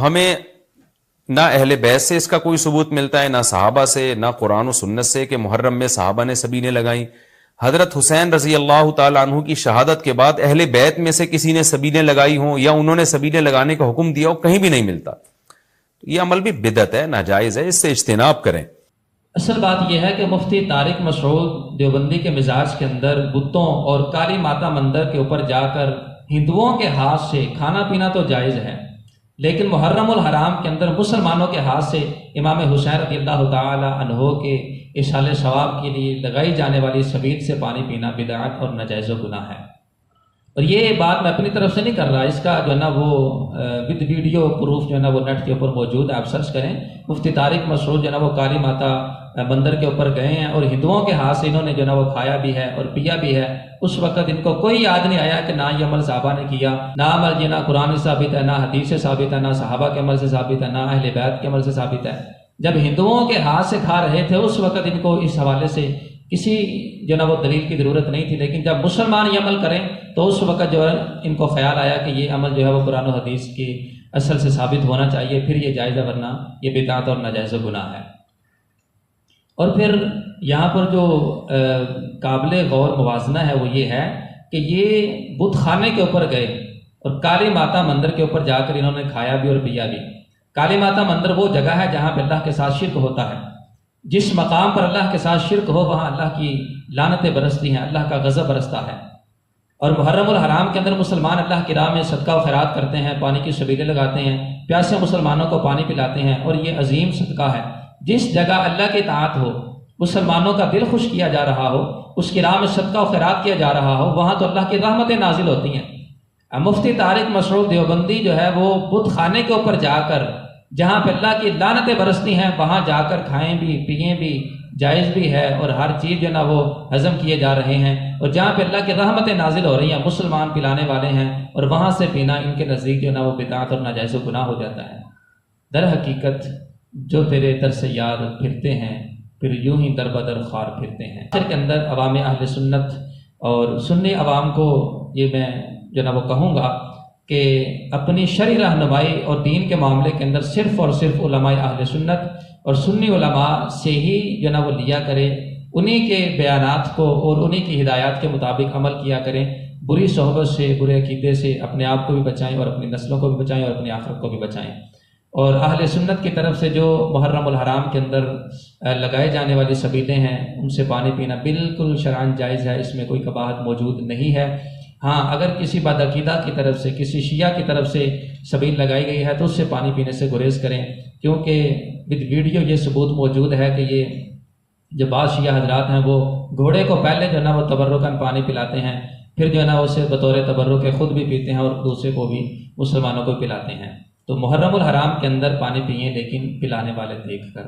تو ہمیں نہ اہل بیت سے اس کا کوئی ثبوت ملتا ہے، نہ صحابہ سے، نہ قرآن و سنت سے کہ محرم میں صحابہ نے سبیلیں لگائیں۔ حضرت حسین رضی اللہ تعالی عنہ کی شہادت کے بعد اہل بیت میں سے کسی نے سبیلیں لگائی ہوں یا انہوں نے سبیلیں لگانے کا حکم دیا ہو، کہیں بھی نہیں ملتا۔ یہ عمل بھی بدعت ہے، ناجائز ہے، اس سے اجتناب کریں۔ اصل بات یہ ہے کہ مفتی طارق مسعود دیوبندی کے مزاج کے اندر بتوں اور کالی ماتا مندر کے اوپر جا کر ہندوؤں کے ہاتھ سے کھانا پینا تو جائز ہے، لیکن محرم الحرام کے اندر مسلمانوں کے ہاتھ سے امام حسین رضی اللہ تعالی عنہ کے اصال ثواب کے لیے لگائی جانے والی سبیل سے پانی پینا بدعت اور ناجائز و گناہ ہے۔ اور یہ بات میں اپنی طرف سے نہیں کر رہا، اس کا جو ہے نا وہ ود ویڈیو پروف جو ہے نا وہ نیٹ کے اوپر موجود ہے، آپ سرچ کریں۔ مفتی طارق مسعود جو ہے نا وہ کالی ماتا مندر کے اوپر گئے ہیں اور ہندوؤں کے ہاتھ سے انہوں نے جو ہے نا وہ کھایا بھی ہے اور پیا بھی ہے۔ اس وقت ان کو کوئی یاد نہیں آیا کہ نہ یہ عمل صحابہ نے کیا، نہ عمل یہ نہ قرآن سے ثابت ہے، نہ حدیث سے ثابت ہے، نہ صحابہ کے عمل سے ثابت ہے، نہ اہل بیت کے عمل سے ثابت ہے۔ جب ہندوؤں کے ہاتھ سے کھا رہے تھے اس وقت ان کو اس حوالے سے کسی جو نا وہ دلیل کی ضرورت نہیں تھی، لیکن جب مسلمان یہ عمل کریں تو اس وقت جو ہے ان کو خیال آیا کہ یہ عمل جو ہے وہ قرآن و حدیث کی اصل سے ثابت ہونا چاہیے، پھر یہ جائز ہے، ورنہ یہ بدعت اور ناجائز و گناہ ہے۔ اور پھر یہاں پر جو قابل غور موازنہ ہے وہ یہ ہے کہ یہ بت خانے کے اوپر گئے اور کالی ماتا مندر کے اوپر جا کر انہوں نے کھایا بھی اور پیا بھی۔ کالی ماتا مندر وہ جگہ ہے جہاں پہ اللہ کے ساتھ شرک ہوتا ہے، جس مقام پر اللہ کے ساتھ شرک ہو وہاں اللہ کی لعنتیں برستی ہیں، اللہ کا غضب برستا ہے۔ اور محرم الحرام کے اندر مسلمان اللہ کی راہ میں صدقہ و خیرات کرتے ہیں، پانی کی سبیلیں لگاتے ہیں، پیاسے مسلمانوں کو پانی پلاتے ہیں، اور یہ عظیم صدقہ ہے۔ جس جگہ اللہ کی اطاعت ہو، مسلمانوں کا دل خوش کیا جا رہا ہو، اس کی راہ میں صدقہ و خیرات کیا جا رہا ہو، وہاں تو اللہ کی رحمتیں نازل ہوتی ہیں۔ مفتی طارق مسعود دیوبندی جو ہے وہ بت خانے کے اوپر جا کر جہاں پہ اللہ کی لعنتیں برستی ہیں وہاں جا کر کھائیں بھی پئیں بھی، جائز بھی ہے، اور ہر چیز جو ہے نا وہ ہضم کیے جا رہے ہیں، اور جہاں پہ اللہ کی رحمتیں نازل ہو رہی ہیں مسلمان پلانے والے ہیں، اور وہاں سے پینا ان کے نزدیک جو ہے نا وہ بدعت اور ناجائز و گناہ ہو جاتا ہے۔ در حقیقت جو تیرے در سے یار پھرتے ہیں پھر یوں ہی در بدر خوار پھرتے ہیں۔ آخر کے اندر عوام اہل سنت اور سنی عوام کو یہ میں جو نا وہ کہوں گا کہ اپنی شرعی رہنمائی اور دین کے معاملے کے اندر صرف اور صرف علماء اہل سنت اور سنی علماء سے ہی جو نا وہ لیا کرے، انہی کے بیانات کو اور انہی کی ہدایات کے مطابق عمل کیا کریں۔ بری صحبت سے، برے عقیدے سے اپنے آپ کو بھی بچائیں اور اپنی نسلوں کو بھی بچائیں اور اپنی آخرت کو بھی بچائیں۔ اور اہل سنت کی طرف سے جو محرم الحرام کے اندر لگائے جانے والی سبیلیں ہیں ان سے پانی پینا بالکل شرعاً جائز ہے، اس میں کوئی قباحت موجود نہیں ہے۔ ہاں اگر کسی بعدعقیدہ کی طرف سے، کسی شیعہ کی طرف سے سبیل لگائی گئی ہے تو اس سے پانی پینے سے گریز کریں، کیونکہ ود ویڈیو یہ ثبوت موجود ہے کہ یہ جو بعض شیعہ حضرات ہیں وہ گھوڑے کو پہلے جو ہے نا وہ تبرکاً پانی پلاتے ہیں، پھر جو ہے نا اسے بطور تبرک خود بھی پیتے ہیں اور دوسرے کو بھی مسلمانوں کو پلاتے ہیں۔ تو محرم الحرام کے اندر پانی پئیں لیکن پلانے والے دیکھ کر۔